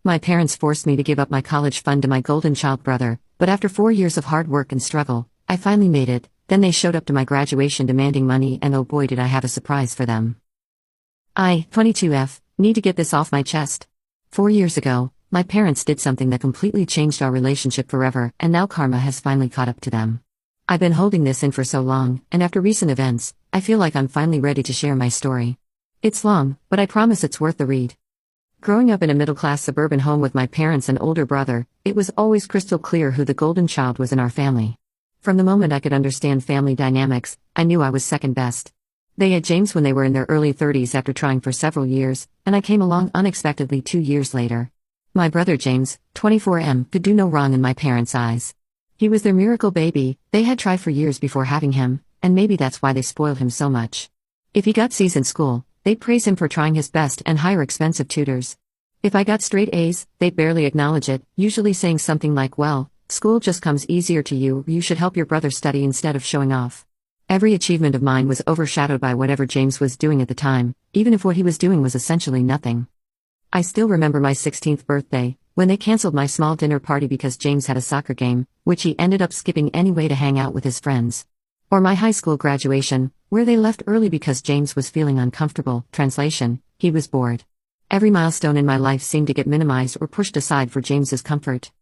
My parents forced me to give up my college fund to my golden child brother, but after 4 years of hard work and struggle, I finally made it. Then they showed up to my graduation demanding money, and oh boy did I have a surprise for them. I, 22F, need to get this off my chest. 4 years ago, my parents did something that completely changed our relationship forever, and now karma has finally caught up to them. I've been holding this in for so long, and after recent events, I feel like I'm finally ready to share my story. It's long, but I promise it's worth the read. Growing up in a middle-class suburban home with my parents and older brother, it was always crystal clear who the golden child was in our family. From the moment I could understand family dynamics, I knew I was second best. They had James when they were in their early 30s after trying for several years, and I came along unexpectedly 2 years later. My brother James, 24M, could do no wrong in my parents' eyes. He was their miracle baby. They had tried for years before having him, and maybe that's why they spoiled him so much. If he got C's in school, they'd praise him for trying his best and hire expensive tutors. If I got straight A's, they'd barely acknowledge it, usually saying something like, well, school just comes easier to you, you should help your brother study instead of showing off. Every achievement of mine was overshadowed by whatever James was doing at the time, even if what he was doing was essentially nothing. I still remember my 16th birthday, when they canceled my small dinner party because James had a soccer game, which he ended up skipping anyway to hang out with his friends. Or my high school graduation, where they left early because James was feeling uncomfortable. Translation, he was bored. Every milestone in my life seemed to get minimized or pushed aside for James's comfort.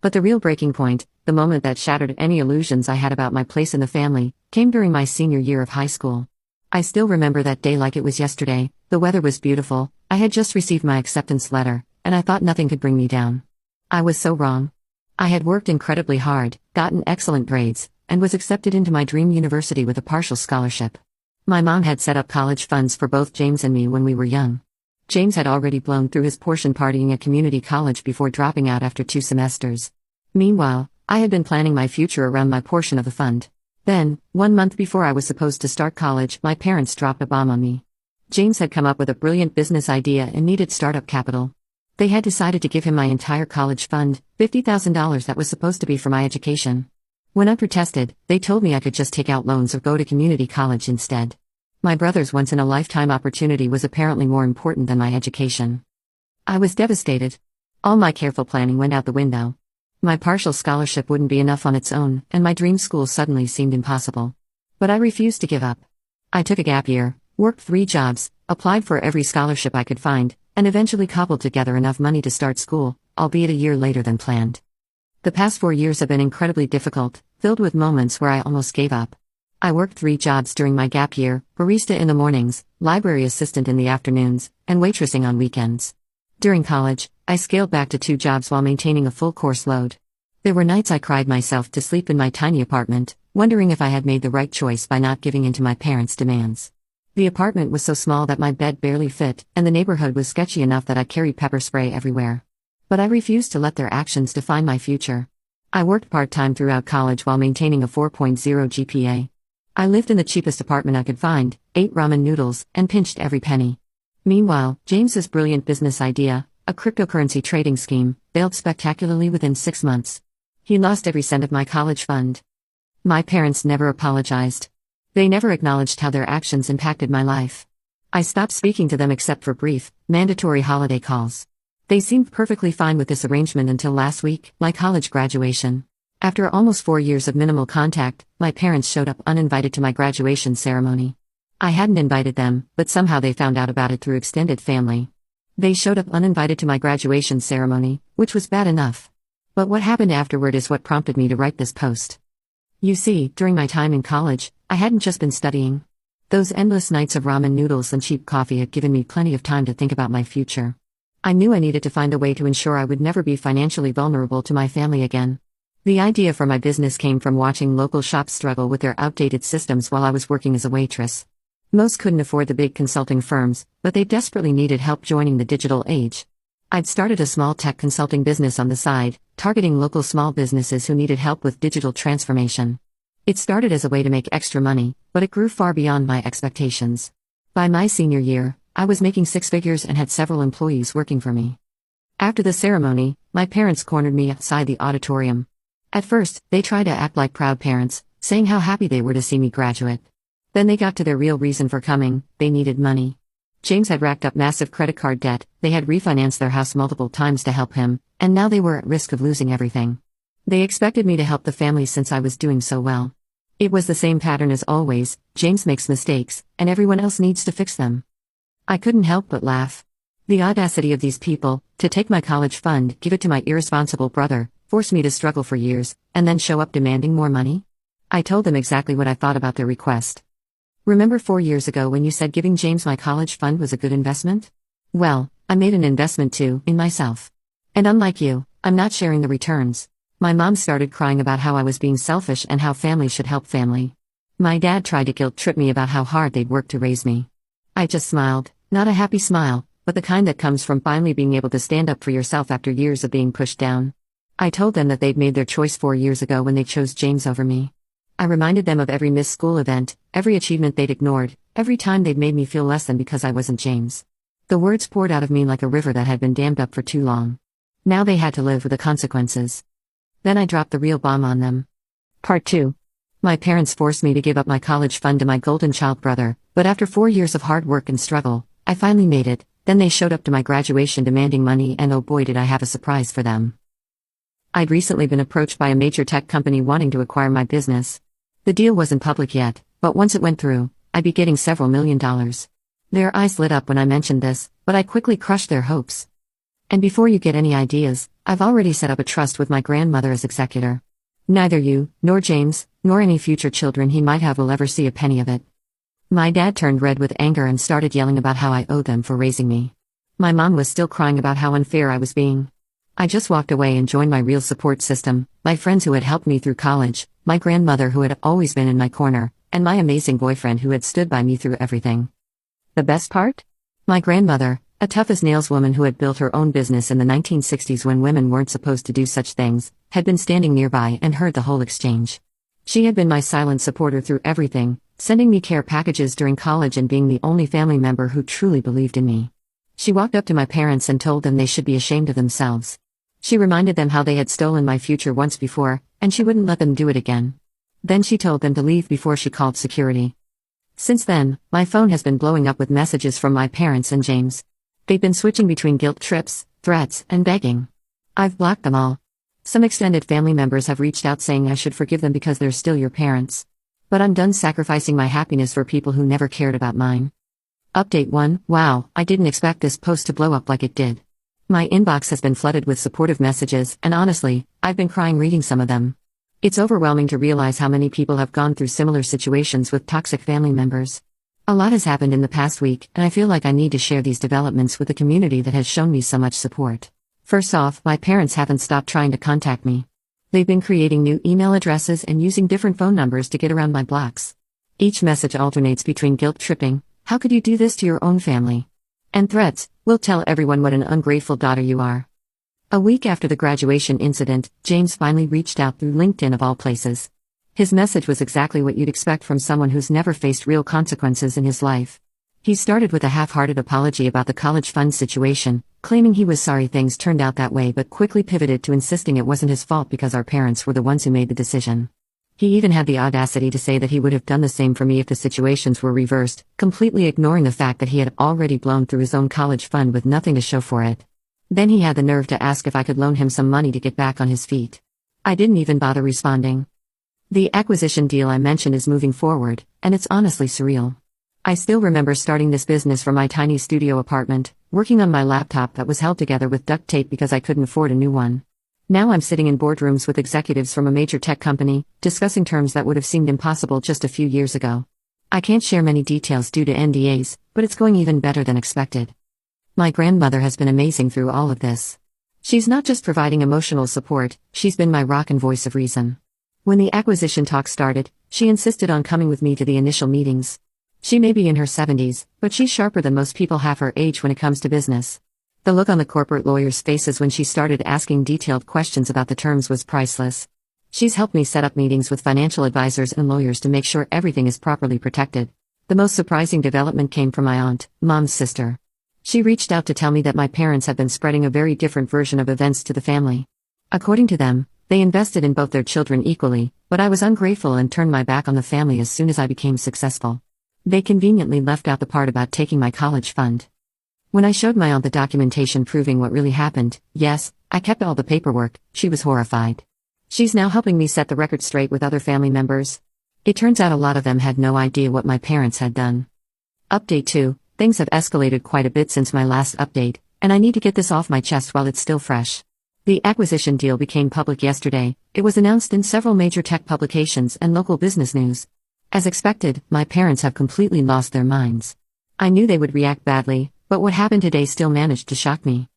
But the real breaking point, the moment that shattered any illusions I had about my place in the family, came during my senior year of high school. I still remember that day like it was yesterday. The weather was beautiful, I had just received my acceptance letter, and I thought nothing could bring me down. I was so wrong. I had worked incredibly hard, gotten excellent grades, and was accepted into my dream university with a partial scholarship. My mom had set up college funds for both James and me when we were young. James had already blown through his portion partying at community college before dropping out after 2 semesters. Meanwhile, I had been planning my future around my portion of the fund. Then, 1 month before I was supposed to start college, my parents dropped a bomb on me. James had come up with a brilliant business idea and needed startup capital. They had decided to give him my entire college fund, $50,000 that was supposed to be for my education. When I protested, they told me I could just take out loans or go to community college instead. My brother's once-in-a-lifetime opportunity was apparently more important than my education. I was devastated. All my careful planning went out the window. My partial scholarship wouldn't be enough on its own, and my dream school suddenly seemed impossible. But I refused to give up. I took a gap year, worked 3 jobs, applied for every scholarship I could find, and eventually cobbled together enough money to start school, albeit a year later than planned. The past 4 years have been incredibly difficult, filled with moments where I almost gave up. I worked 3 jobs during my gap year, barista in the mornings, library assistant in the afternoons, and waitressing on weekends. During college, I scaled back to 2 jobs while maintaining a full course load. There were nights I cried myself to sleep in my tiny apartment, wondering if I had made the right choice by not giving in to my parents' demands. The apartment was so small that my bed barely fit, and the neighborhood was sketchy enough that I carried pepper spray everywhere. But I refused to let their actions define my future. I worked part-time throughout college while maintaining a 4.0 GPA. I lived in the cheapest apartment I could find, ate ramen noodles, and pinched every penny. Meanwhile, James's brilliant business idea, a cryptocurrency trading scheme, failed spectacularly within 6 months. He lost every cent of my college fund. My parents never apologized. They never acknowledged how their actions impacted my life. I stopped speaking to them except for brief, mandatory holiday calls. They seemed perfectly fine with this arrangement until last week, my college graduation. After almost 4 years of minimal contact, my parents showed up uninvited to my graduation ceremony. I hadn't invited them, but somehow they found out about it through extended family. They showed up uninvited to my graduation ceremony, which was bad enough. But what happened afterward is what prompted me to write this post. You see, during my time in college, I hadn't just been studying. Those endless nights of ramen noodles and cheap coffee had given me plenty of time to think about my future. I knew I needed to find a way to ensure I would never be financially vulnerable to my family again. The idea for my business came from watching local shops struggle with their outdated systems while I was working as a waitress. Most couldn't afford the big consulting firms, but they desperately needed help joining the digital age. I'd started a small tech consulting business on the side, targeting local small businesses who needed help with digital transformation. It started as a way to make extra money, but it grew far beyond my expectations. By my senior year, I was making 6 figures and had several employees working for me. After the ceremony, my parents cornered me outside the auditorium. At first, they tried to act like proud parents, saying how happy they were to see me graduate. Then they got to their real reason for coming: they needed money. James had racked up massive credit card debt, they had refinanced their house multiple times to help him, and now they were at risk of losing everything. They expected me to help the family since I was doing so well. It was the same pattern as always: James makes mistakes, and everyone else needs to fix them. I couldn't help but laugh. The audacity of these people, to take my college fund, give it to my irresponsible brother, force me to struggle for years, and then show up demanding more money? I told them exactly what I thought about their request. Remember 4 years ago when you said giving James my college fund was a good investment? Well, I made an investment too, in myself. And unlike you, I'm not sharing the returns. My mom started crying about how I was being selfish and how family should help family. My dad tried to guilt-trip me about how hard they'd worked to raise me. I just smiled, not a happy smile, but the kind that comes from finally being able to stand up for yourself after years of being pushed down. I told them that they'd made their choice 4 years ago when they chose James over me. I reminded them of every missed school event, every achievement they'd ignored, every time they'd made me feel less than because I wasn't James. The words poured out of me like a river that had been dammed up for too long. Now they had to live with the consequences. Then I dropped the real bomb on them. Part 2. My parents forced me to give up my college fund to my golden child brother, but after 4 years of hard work and struggle, I finally made it. Then they showed up to my graduation demanding money, and oh boy did I have a surprise for them. I'd recently been approached by a major tech company wanting to acquire my business. The deal wasn't public yet, but once it went through, I'd be getting several $1 million. Their eyes lit up when I mentioned this, but I quickly crushed their hopes. And before you get any ideas, I've already set up a trust with my grandmother as executor. Neither you, nor James, nor any future children he might have will ever see a penny of it. My dad turned red with anger and started yelling about how I owed them for raising me. My mom was still crying about how unfair I was being. I just walked away and joined my real support system, my friends who had helped me through college, my grandmother who had always been in my corner, and my amazing boyfriend who had stood by me through everything. The best part? My grandmother, a tough-as-nails woman who had built her own business in the 1960s when women weren't supposed to do such things, had been standing nearby and heard the whole exchange. She had been my silent supporter through everything, sending me care packages during college and being the only family member who truly believed in me. She walked up to my parents and told them they should be ashamed of themselves. She reminded them how they had stolen my future once before, and she wouldn't let them do it again. Then she told them to leave before she called security. Since then, my phone has been blowing up with messages from my parents and James. They've been switching between guilt trips, threats, and begging. I've blocked them all. Some extended family members have reached out saying I should forgive them because they're still your parents. But I'm done sacrificing my happiness for people who never cared about mine. Update 1. Wow, I didn't expect this post to blow up like it did. My inbox has been flooded with supportive messages, and honestly, I've been crying reading some of them. It's overwhelming to realize how many people have gone through similar situations with toxic family members. A lot has happened in the past week, and I feel like I need to share these developments with the community that has shown me so much support. First off, my parents haven't stopped trying to contact me. They've been creating new email addresses and using different phone numbers to get around my blocks. Each message alternates between guilt-tripping, "How could you do this to your own family?" and threats, "We'll tell everyone what an ungrateful daughter you are." A week after the graduation incident, James finally reached out through LinkedIn of all places. His message was exactly what you'd expect from someone who's never faced real consequences in his life. He started with a half-hearted apology about the college fund situation, claiming he was sorry things turned out that way, but quickly pivoted to insisting it wasn't his fault because our parents were the ones who made the decision. He even had the audacity to say that he would have done the same for me if the situations were reversed, completely ignoring the fact that he had already blown through his own college fund with nothing to show for it. Then he had the nerve to ask if I could loan him some money to get back on his feet. I didn't even bother responding. The acquisition deal I mentioned is moving forward, and it's honestly surreal. I still remember starting this business from my tiny studio apartment, working on my laptop that was held together with duct tape because I couldn't afford a new one. Now I'm sitting in boardrooms with executives from a major tech company, discussing terms that would have seemed impossible just a few years ago. I can't share many details due to NDAs, but it's going even better than expected. My grandmother has been amazing through all of this. She's not just providing emotional support, she's been my rock and voice of reason. When the acquisition talk started, she insisted on coming with me to the initial meetings. She may be in her 70s, but she's sharper than most people half her age when it comes to business. The look on the corporate lawyers' faces when she started asking detailed questions about the terms was priceless. She's helped me set up meetings with financial advisors and lawyers to make sure everything is properly protected. The most surprising development came from my aunt, Mom's sister. She reached out to tell me that my parents have been spreading a very different version of events to the family. According to them, they invested in both their children equally, but I was ungrateful and turned my back on the family as soon as I became successful. They conveniently left out the part about taking my college fund. When I showed my aunt the documentation proving what really happened, yes, I kept all the paperwork, she was horrified. She's now helping me set the record straight with other family members. It turns out a lot of them had no idea what my parents had done. Update 2. Things have escalated quite a bit since my last update, and I need to get this off my chest while it's still fresh. The acquisition deal became public yesterday. It was announced in several major tech publications and local business news. As expected, my parents have completely lost their minds. I knew they would react badly, but what happened today still managed to shock me.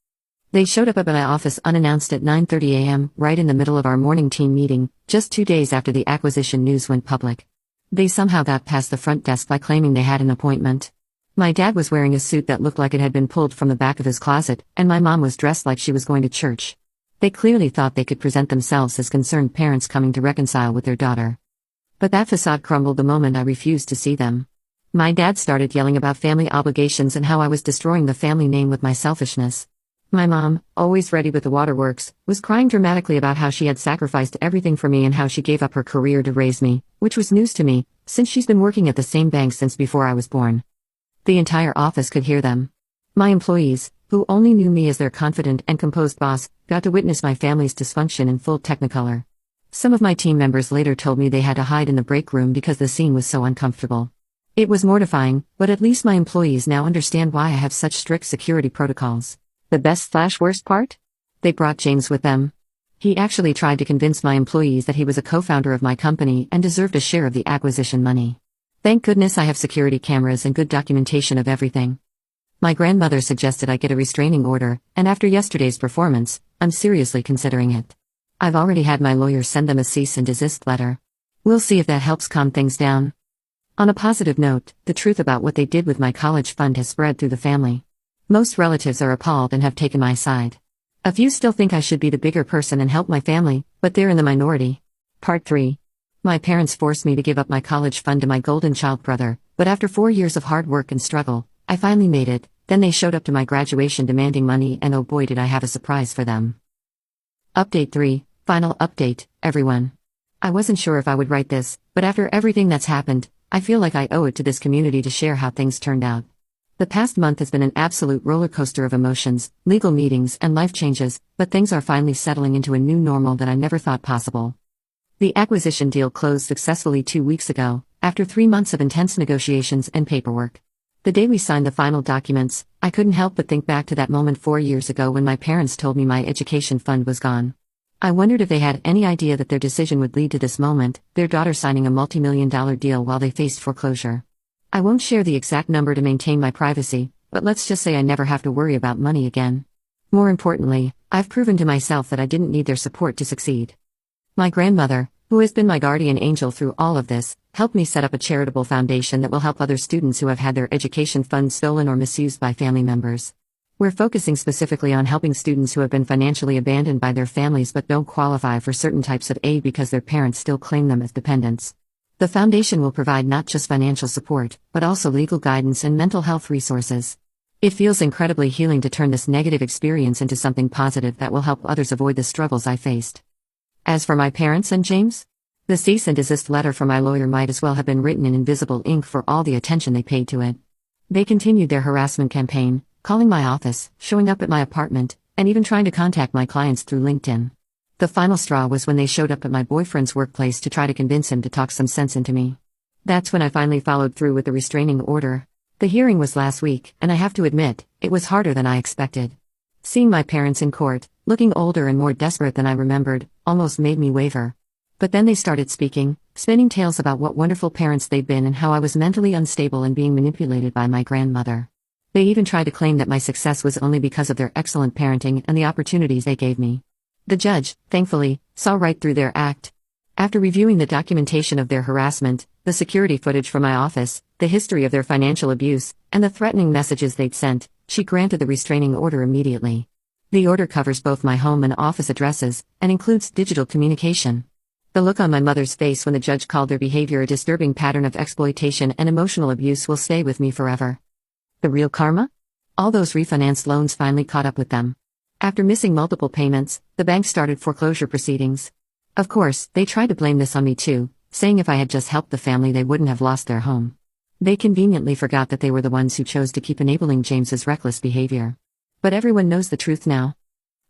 They showed up at my office unannounced at 9:30 a.m., right in the middle of our morning team meeting, just 2 days after the acquisition news went public. They somehow got past the front desk by claiming they had an appointment. My dad was wearing a suit that looked like it had been pulled from the back of his closet, and my mom was dressed like she was going to church. They clearly thought they could present themselves as concerned parents coming to reconcile with their daughter. But that facade crumbled the moment I refused to see them. My dad started yelling about family obligations and how I was destroying the family name with my selfishness. My mom, always ready with the waterworks, was crying dramatically about how she had sacrificed everything for me and how she gave up her career to raise me, which was news to me, since she's been working at the same bank since before I was born. The entire office could hear them. My employees, who only knew me as their confident and composed boss, got to witness my family's dysfunction in full technicolor. Some of my team members later told me they had to hide in the break room because the scene was so uncomfortable. It was mortifying, but at least my employees now understand why I have such strict security protocols. The best/worst part? They brought James with them. He actually tried to convince my employees that he was a co-founder of my company and deserved a share of the acquisition money. Thank goodness I have security cameras and good documentation of everything. My grandmother suggested I get a restraining order, and after yesterday's performance, I'm seriously considering it. I've already had my lawyer send them a cease and desist letter. We'll see if that helps calm things down. On a positive note, the truth about what they did with my college fund has spread through the family. Most relatives are appalled and have taken my side. A few still think I should be the bigger person and help my family, but they're in the minority. Part 3. My parents forced me to give up my college fund to my golden child brother, but after 4 years of hard work and struggle, I finally made it. Then they showed up to my graduation demanding money, and oh boy did I have a surprise for them. Update 3. Final update, everyone. I wasn't sure if I would write this, but after everything that's happened, I feel like I owe it to this community to share how things turned out. The past month has been an absolute roller coaster of emotions, legal meetings, and life changes, but things are finally settling into a new normal that I never thought possible. The acquisition deal closed successfully 2 weeks ago, after 3 months of intense negotiations and paperwork. The day we signed the final documents, I couldn't help but think back to that moment 4 years ago when my parents told me my education fund was gone. I wondered if they had any idea that their decision would lead to this moment, their daughter signing a multi-million-dollar deal while they faced foreclosure. I won't share the exact number to maintain my privacy, but let's just say I never have to worry about money again. More importantly, I've proven to myself that I didn't need their support to succeed. My grandmother, who has been my guardian angel through all of this, helped me set up a charitable foundation that will help other students who have had their education funds stolen or misused by family members. We're focusing specifically on helping students who have been financially abandoned by their families but don't qualify for certain types of aid because their parents still claim them as dependents. The foundation will provide not just financial support, but also legal guidance and mental health resources. It feels incredibly healing to turn this negative experience into something positive that will help others avoid the struggles I faced. As for my parents and James, the cease and desist letter from my lawyer might as well have been written in invisible ink for all the attention they paid to it. They continued their harassment campaign, calling my office, showing up at my apartment, and even trying to contact my clients through LinkedIn. The final straw was when they showed up at my boyfriend's workplace to try to convince him to talk some sense into me. That's when I finally followed through with the restraining order. The hearing was last week, and I have to admit, it was harder than I expected. Seeing my parents in court, looking older and more desperate than I remembered, almost made me waver. But then they started speaking, spinning tales about what wonderful parents they'd been and how I was mentally unstable and being manipulated by my grandmother. They even tried to claim that my success was only because of their excellent parenting and the opportunities they gave me. The judge, thankfully, saw right through their act. After reviewing the documentation of their harassment, the security footage from my office, the history of their financial abuse, and the threatening messages they'd sent, she granted the restraining order immediately. The order covers both my home and office addresses, and includes digital communication. The look on my mother's face when the judge called their behavior a disturbing pattern of exploitation and emotional abuse will stay with me forever. The real karma? All those refinanced loans finally caught up with them. After missing multiple payments, the bank started foreclosure proceedings. Of course, they tried to blame this on me too, saying if I had just helped the family they wouldn't have lost their home. They conveniently forgot that they were the ones who chose to keep enabling James's reckless behavior. But everyone knows the truth now.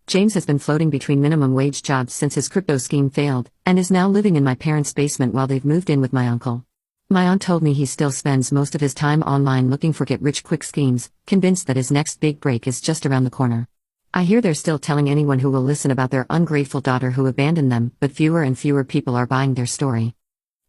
James has been floating between minimum wage jobs since his crypto scheme failed, and is now living in my parents' basement while they've moved in with my uncle. My aunt told me he still spends most of his time online looking for get-rich-quick schemes, convinced that his next big break is just around the corner. I hear they're still telling anyone who will listen about their ungrateful daughter who abandoned them, but fewer and fewer people are buying their story.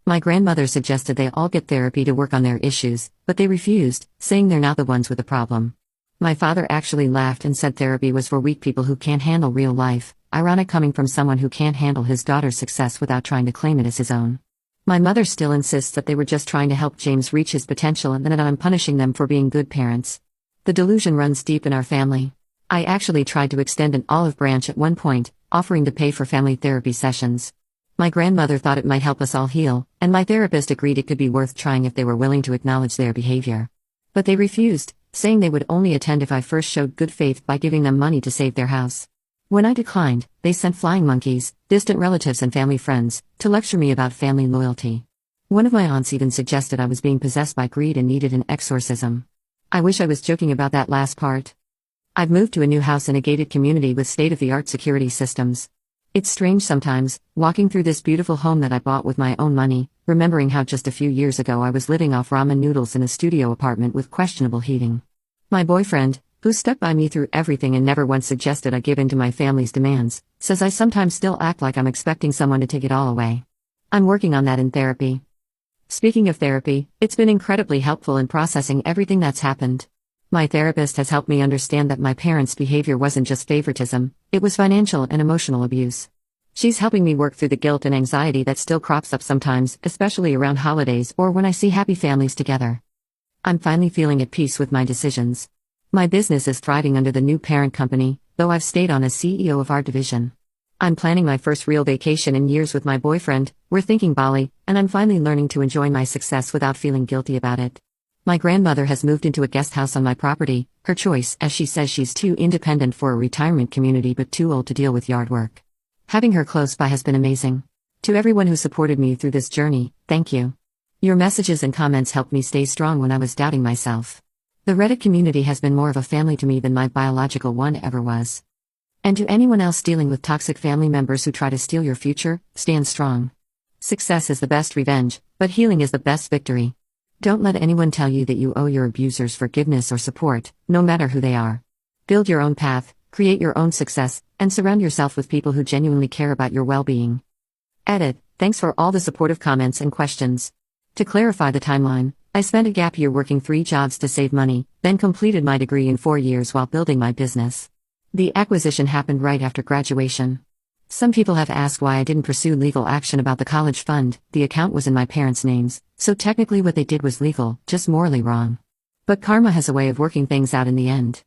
My grandmother suggested they all get therapy to work on their issues, but they refused, saying they're not the ones with the problem. My father actually laughed and said therapy was for weak people who can't handle real life, ironic coming from someone who can't handle his daughter's success without trying to claim it as his own. My mother still insists that they were just trying to help James reach his potential and that I'm punishing them for being good parents. The delusion runs deep in our family. I actually tried to extend an olive branch at one point, offering to pay for family therapy sessions. My grandmother thought it might help us all heal, and my therapist agreed it could be worth trying if they were willing to acknowledge their behavior. But they refused, saying they would only attend if I first showed good faith by giving them money to save their house. When I declined, they sent flying monkeys, distant relatives and family friends, to lecture me about family loyalty. One of my aunts even suggested I was being possessed by greed and needed an exorcism. I wish I was joking about that last part. I've moved to a new house in a gated community with state-of-the-art security systems. It's strange sometimes, walking through this beautiful home that I bought with my own money, remembering how just a few years ago I was living off ramen noodles in a studio apartment with questionable heating. My boyfriend, who stuck by me through everything and never once suggested I give in to my family's demands, says I sometimes still act like I'm expecting someone to take it all away. I'm working on that in therapy. Speaking of therapy, it's been incredibly helpful in processing everything that's happened. My therapist has helped me understand that my parents' behavior wasn't just favoritism, it was financial and emotional abuse. She's helping me work through the guilt and anxiety that still crops up sometimes, especially around holidays or when I see happy families together. I'm finally feeling at peace with my decisions. My business is thriving under the new parent company, though I've stayed on as CEO of our division. I'm planning my first real vacation in years with my boyfriend, we're thinking Bali, and I'm finally learning to enjoy my success without feeling guilty about it. My grandmother has moved into a guest house on my property, her choice, as she says she's too independent for a retirement community but too old to deal with yard work. Having her close by has been amazing. To everyone who supported me through this journey, thank you. Your messages and comments helped me stay strong when I was doubting myself. The Reddit community has been more of a family to me than my biological one ever was. And to anyone else dealing with toxic family members who try to steal your future, stand strong. Success is the best revenge, but healing is the best victory. Don't let anyone tell you that you owe your abusers forgiveness or support, no matter who they are. Build your own path, create your own success, and surround yourself with people who genuinely care about your well-being. Edit. Thanks for all the supportive comments and questions. To clarify the timeline, I spent a gap year working 3 jobs to save money, then completed my degree in 4 years while building my business. The acquisition happened right after graduation. Some people have asked why I didn't pursue legal action about the college fund. The account was in my parents' names, so technically what they did was legal, just morally wrong. But karma has a way of working things out in the end.